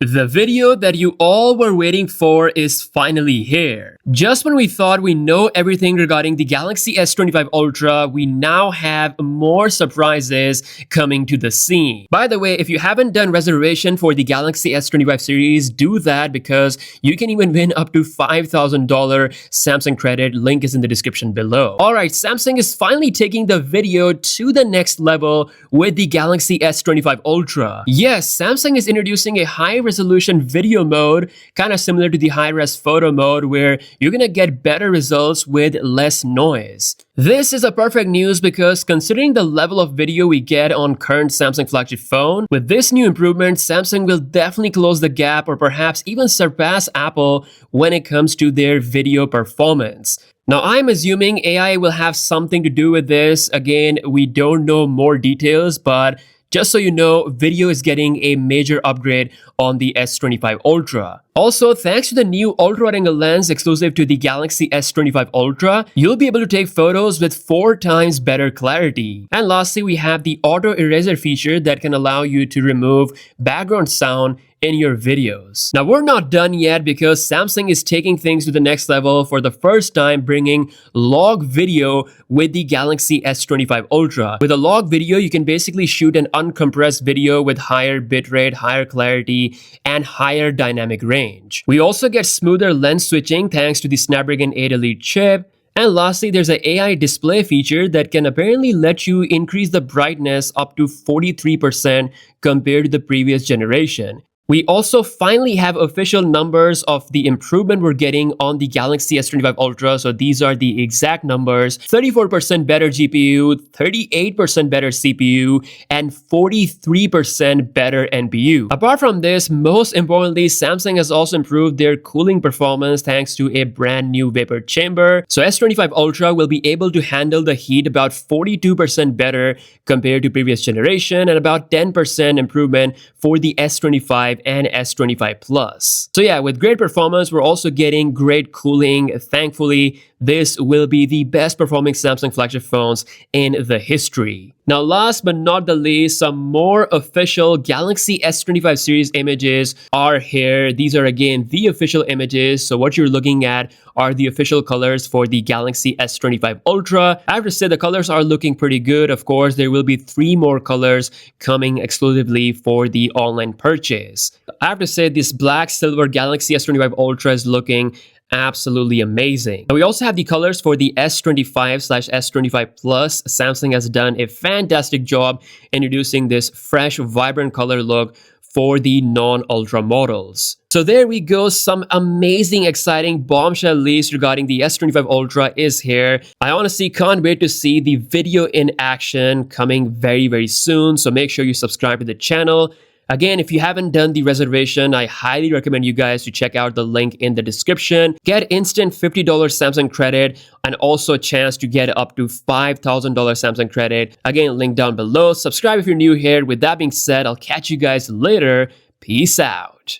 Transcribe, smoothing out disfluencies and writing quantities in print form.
The video that you all were waiting for is finally here. Just when we thought we know everything regarding the Galaxy S25 Ultra, we now have more surprises coming to the scene. By the way, if you haven't done reservation for the Galaxy S25 series, do that because you can even win up to $5,000 Samsung credit. Link is in the description below. Alright, Samsung is finally taking the video to the next level with the Galaxy S25 Ultra. Yes, Samsung is introducing a high-resolution video mode, kind of similar to the high-res photo mode, where you're gonna get better results with less noise. This is a perfect news because considering the level of video we get on current Samsung flagship phone, with this new improvement, Samsung will definitely close the gap or perhaps even surpass Apple when it comes to their video performance. Now, I'm assuming AI will have something to do with this. Again, we don't know more details, but just so you know, video is getting a major upgrade on the S25 Ultra. Also, thanks to the new ultra-wide-angle lens exclusive to the Galaxy S25 Ultra, you'll be able to take photos with 4 times better clarity. And lastly, we have the auto eraser feature that can allow you to remove background sound in your videos. Now, we're not done yet because Samsung is taking things to the next level for the first time, bringing log video with the Galaxy S25 Ultra. With a log video, you can basically shoot an uncompressed video with higher bitrate, higher clarity, and higher dynamic range. We also get smoother lens switching thanks to the Snapdragon 8 Elite chip. And lastly, there's an AI display feature that can apparently let you increase the brightness up to 43% compared to the previous generation. We also finally have official numbers of the improvement we're getting on the Galaxy S25 Ultra. So these are the exact numbers: 34% better GPU, 38% better CPU, and 43% better NPU. Apart from this, most importantly, Samsung has also improved their cooling performance thanks to a brand new vapor chamber. So S25 Ultra will be able to handle the heat about 42% better compared to previous generation, and about 10% improvement for the S25 and S25 Plus. So yeah, with great performance, we're also getting great cooling. Thankfully, this will be the best performing Samsung flagship phones in the history. Now, last but not the least, some more official Galaxy S25 series images are here. These are again the official images. So what you're looking at are the official colors for the Galaxy S25 Ultra. I have to say the colors are looking pretty good. Of course, there will be 3 more colors coming exclusively for the online purchase. I have to say this black silver Galaxy S25 Ultra is looking absolutely amazing. And we also have the colors for the S25/S25 Plus. Samsung has done a fantastic job introducing this fresh, vibrant color look for the non-ultra models. So there we go, some amazing, exciting bombshell leaks regarding the S25 Ultra is here. I honestly can't wait to see the video in action coming very, very soon. So make sure you subscribe to the channel. Again, if you haven't done the reservation, I highly recommend you guys to check out the link in the description. Get instant $50 Samsung credit and also a chance to get up to $5,000 Samsung credit. Again, link down below. Subscribe if you're new here. With that being said, I'll catch you guys later. Peace out.